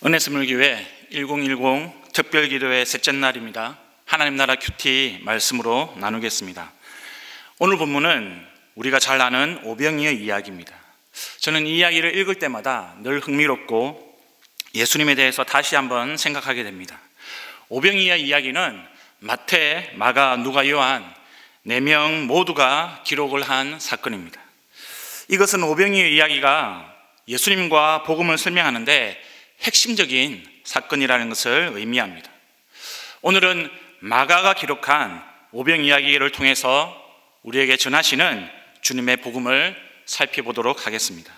은혜스물교회 1010 특별기도회 셋째 날입니다. 하나님 나라 큐티 말씀으로 나누겠습니다. 오늘 본문은 우리가 잘 아는 오병이의 이야기입니다. 저는 이 이야기를 읽을 때마다 늘 흥미롭고 예수님에 대해서 다시 한번 생각하게 됩니다. 오병이의 이야기는 마태, 마가, 누가, 요한 4명 모두가 기록을 한 사건입니다. 이것은 오병이의 이야기가 예수님과 복음을 설명하는데 핵심적인 사건이라는 것을 의미합니다. 오늘은 마가가 기록한 오병 이야기를 통해서 우리에게 전하시는 주님의 복음을 살펴보도록 하겠습니다.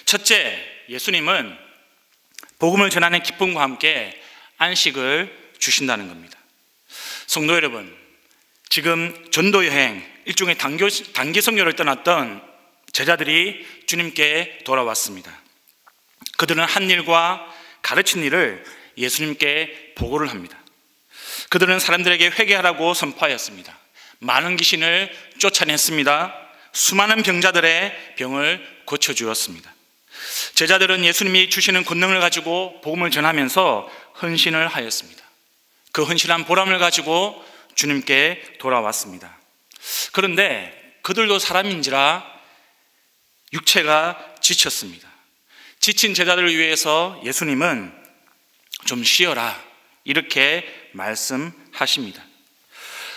첫째, 예수님은 복음을 전하는 기쁨과 함께 안식을 주신다는 겁니다. 성도 여러분, 지금 전도여행, 일종의 단기 선교를 떠났던 제자들이 주님께 돌아왔습니다. 그들은 한 일과 가르친 일을 예수님께 보고를 합니다. 그들은 사람들에게 회개하라고 선포하였습니다. 많은 귀신을 쫓아냈습니다. 수많은 병자들의 병을 고쳐주었습니다. 제자들은 예수님이 주시는 권능을 가지고 복음을 전하면서 헌신을 하였습니다. 그 헌신한 보람을 가지고 주님께 돌아왔습니다. 그런데 그들도 사람인지라 육체가 지쳤습니다. 지친 제자들을 위해서 예수님은 좀 쉬어라 이렇게 말씀하십니다.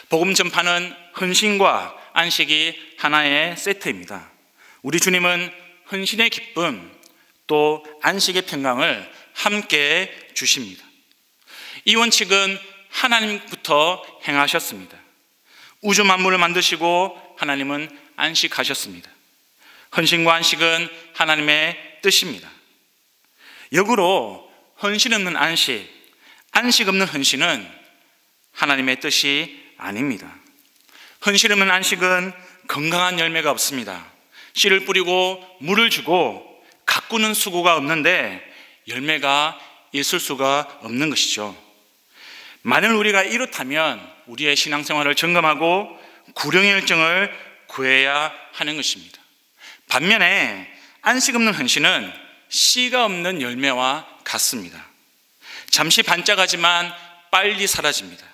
복음 전파는 헌신과 안식이 하나의 세트입니다. 우리 주님은 헌신의 기쁨 또 안식의 평강을 함께 주십니다. 이 원칙은 하나님부터 행하셨습니다. 우주 만물을 만드시고 하나님은 안식하셨습니다. 헌신과 안식은 하나님의 뜻입니다. 역으로 헌신 없는 안식, 안식 없는 헌신은 하나님의 뜻이 아닙니다. 헌신 없는 안식은 건강한 열매가 없습니다. 씨를 뿌리고 물을 주고 가꾸는 수고가 없는데 열매가 있을 수가 없는 것이죠. 만일 우리가 이렇다면 우리의 신앙생활을 점검하고 구령의 일정을 구해야 하는 것입니다. 반면에 안식 없는 헌신은 씨가 없는 열매와 같습니다. 잠시 반짝하지만 빨리 사라집니다.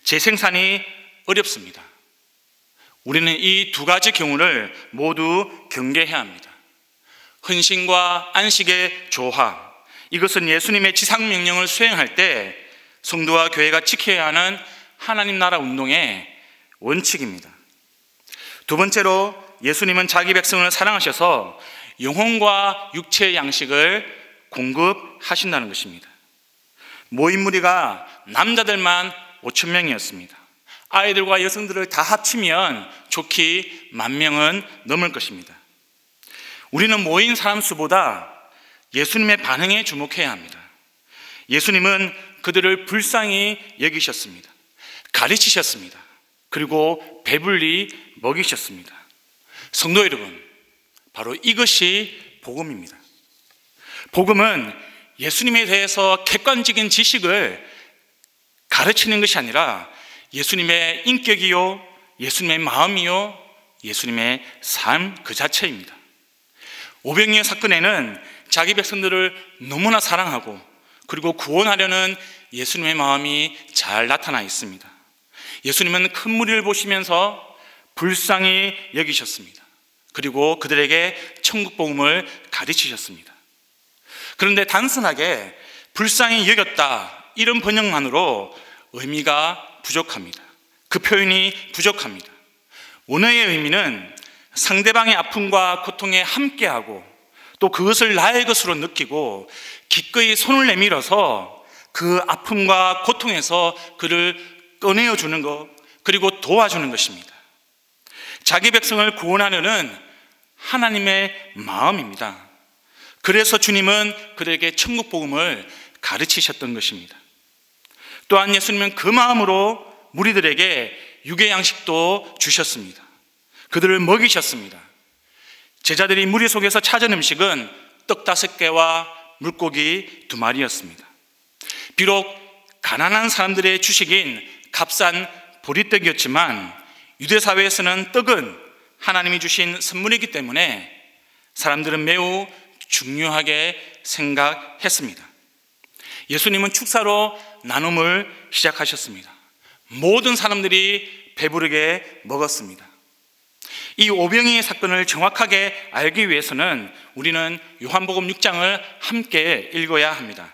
재생산이 어렵습니다. 우리는 이 두 가지 경우를 모두 경계해야 합니다. 헌신과 안식의 조화, 이것은 예수님의 지상명령을 수행할 때 성도와 교회가 지켜야 하는 하나님 나라 운동의 원칙입니다. 두 번째로 예수님은 자기 백성을 사랑하셔서 영혼과 육체의 양식을 공급하신다는 것입니다. 모인 무리가 남자들만 5,000명이었습니다. 아이들과 여성들을 다 합치면 좋게 10,000명은 넘을 것입니다. 우리는 모인 사람 수보다 예수님의 반응에 주목해야 합니다. 예수님은 그들을 불쌍히 여기셨습니다. 가르치셨습니다. 그리고 배불리 먹이셨습니다. 성도 여러분, 바로 이것이 복음입니다. 복음은 예수님에 대해서 객관적인 지식을 가르치는 것이 아니라 예수님의 인격이요, 예수님의 마음이요, 예수님의 삶 그 자체입니다. 오병이어 사건에는 자기 백성들을 너무나 사랑하고 그리고 구원하려는 예수님의 마음이 잘 나타나 있습니다. 예수님은 큰 무리를 보시면서 불쌍히 여기셨습니다. 그리고 그들에게 천국 복음을 가르치셨습니다. 그런데 단순하게 불쌍히 여겼다 이런 번역만으로 의미가 부족합니다. 그 표현이 부족합니다. 원어의 의미는 상대방의 아픔과 고통에 함께하고 또 그것을 나의 것으로 느끼고 기꺼이 손을 내밀어서 그 아픔과 고통에서 그를 꺼내어 주는 것, 그리고 도와주는 것입니다. 자기 백성을 구원하려는 하나님의 마음입니다. 그래서 주님은 그들에게 천국 복음을 가르치셨던 것입니다. 또한 예수님은 그 마음으로 무리들에게 육의 양식도 주셨습니다. 그들을 먹이셨습니다. 제자들이 무리 속에서 찾은 음식은 떡 5개와 물고기 2마리였습니다. 비록 가난한 사람들의 주식인 값싼 보리떡이었지만 유대 사회에서는 떡은 하나님이 주신 선물이기 때문에 사람들은 매우 중요하게 생각했습니다. 예수님은 축사로 나눔을 시작하셨습니다. 모든 사람들이 배부르게 먹었습니다. 이 오병이의 사건을 정확하게 알기 위해서는 우리는 요한복음 6장을 함께 읽어야 합니다.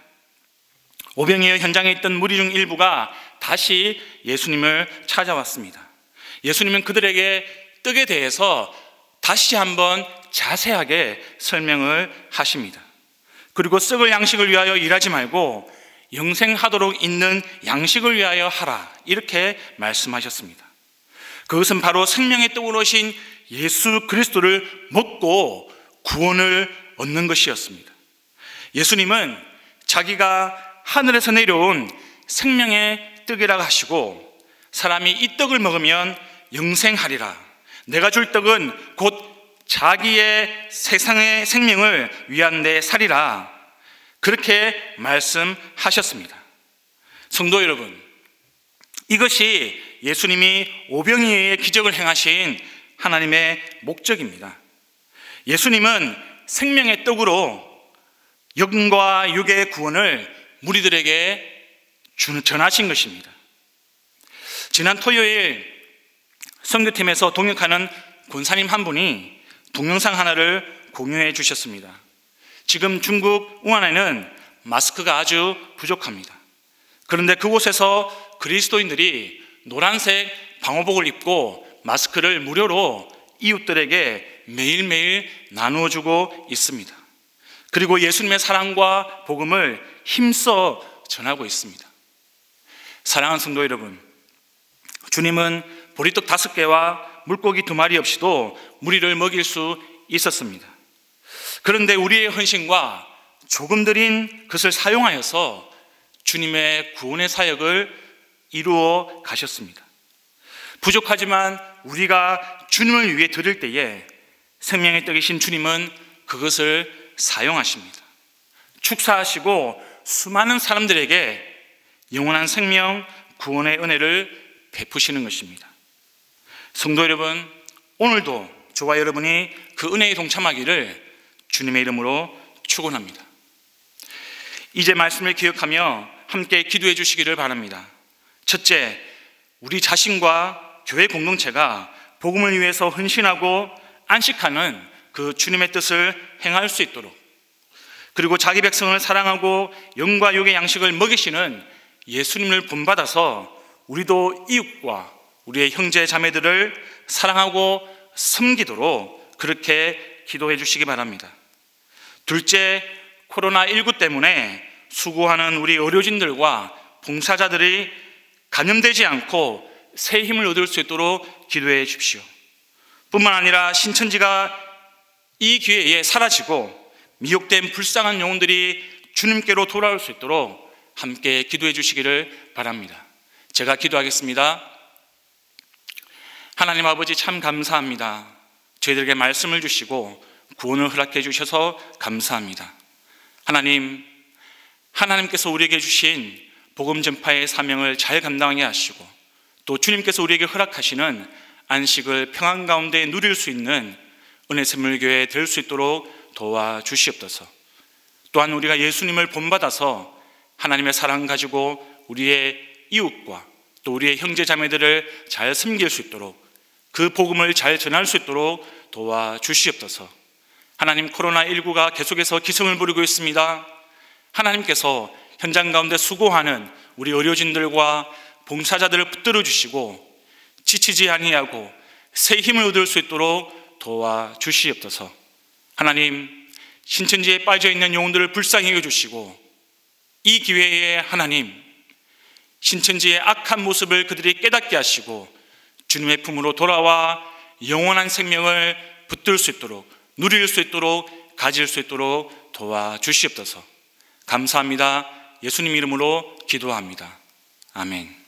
오병이의 현장에 있던 무리 중 일부가 다시 예수님을 찾아왔습니다. 예수님은 그들에게 떡에 대해서 다시 한번 자세하게 설명을 하십니다. 그리고 썩을 양식을 위하여 일하지 말고 영생하도록 있는 양식을 위하여 하라, 이렇게 말씀하셨습니다. 그것은 바로 생명의 떡으로 오신 예수 그리스도를 먹고 구원을 얻는 것이었습니다. 예수님은 자기가 하늘에서 내려온 생명의 떡이라고 하시고, 사람이 이 떡을 먹으면 영생하리라, 내가 줄 떡은 곧 자기의 세상의 생명을 위한 내 살이라, 그렇게 말씀하셨습니다. 성도 여러분, 이것이 예수님이 오병이의 기적을 행하신 하나님의 목적입니다. 예수님은 생명의 떡으로 영과 육의 구원을 무리들에게 전하신 것입니다. 지난 토요일 선교팀에서 동역하는 권사님 한 분이 동영상 하나를 공유해 주셨습니다. 지금 중국 우한에는 마스크가 아주 부족합니다. 그런데 그곳에서 그리스도인들이 노란색 방호복을 입고 마스크를 무료로 이웃들에게 매일매일 나누어 주고 있습니다. 그리고 예수님의 사랑과 복음을 힘써 전하고 있습니다. 사랑하는 성도 여러분, 주님은 보리떡 5개와 물고기 2마리 없이도 무리를 먹일 수 있었습니다. 그런데 우리의 헌신과 조금 드린 것을 사용하여서 주님의 구원의 사역을 이루어 가셨습니다. 부족하지만 우리가 주님을 위해 드릴 때에 생명의 떡이신 주님은 그것을 사용하십니다. 축사하시고 수많은 사람들에게 영원한 생명, 구원의 은혜를 베푸시는 것입니다. 성도 여러분, 오늘도 저와 여러분이 그 은혜에 동참하기를 주님의 이름으로 축원합니다. 이제 말씀을 기억하며 함께 기도해 주시기를 바랍니다. 첫째, 우리 자신과 교회 공동체가 복음을 위해서 헌신하고 안식하는 그 주님의 뜻을 행할 수 있도록, 그리고 자기 백성을 사랑하고 영과 육의 양식을 먹이시는 예수님을 본받아서 우리도 이웃과 우리의 형제 자매들을 사랑하고 섬기도록 그렇게 기도해 주시기 바랍니다. 둘째, 코로나19 때문에 수고하는 우리 의료진들과 봉사자들이 감염되지 않고 새 힘을 얻을 수 있도록 기도해 주십시오. 뿐만 아니라 신천지가 이 기회에 사라지고 미혹된 불쌍한 영혼들이 주님께로 돌아올 수 있도록 함께 기도해 주시기를 바랍니다. 제가 기도하겠습니다. 하나님 아버지, 참 감사합니다. 저희들에게 말씀을 주시고 구원을 허락해 주셔서 감사합니다. 하나님, 하나님께서 우리에게 주신 복음 전파의 사명을 잘 감당하게 하시고, 또 주님께서 우리에게 허락하시는 안식을 평안 가운데 누릴 수 있는 은혜샘물교회 될 수 있도록 도와주시옵소서. 또한 우리가 예수님을 본받아서 하나님의 사랑 가지고 우리의 이웃과 또 우리의 형제 자매들을 잘 섬길 수 있도록, 그 복음을 잘 전할 수 있도록 도와주시옵소서. 하나님, 코로나19가 계속해서 기승을 부리고 있습니다. 하나님께서 현장 가운데 수고하는 우리 의료진들과 봉사자들을 붙들어 주시고 지치지 아니하고 새 힘을 얻을 수 있도록 도와주시옵소서. 하나님, 신천지에 빠져있는 영혼들을 불쌍히 여겨주시고 이 기회에 하나님, 신천지의 악한 모습을 그들이 깨닫게 하시고 주님의 품으로 돌아와 영원한 생명을 붙들 수 있도록, 누릴 수 있도록, 가질 수 있도록 도와주시옵소서. 감사합니다. 예수님 이름으로 기도합니다. 아멘.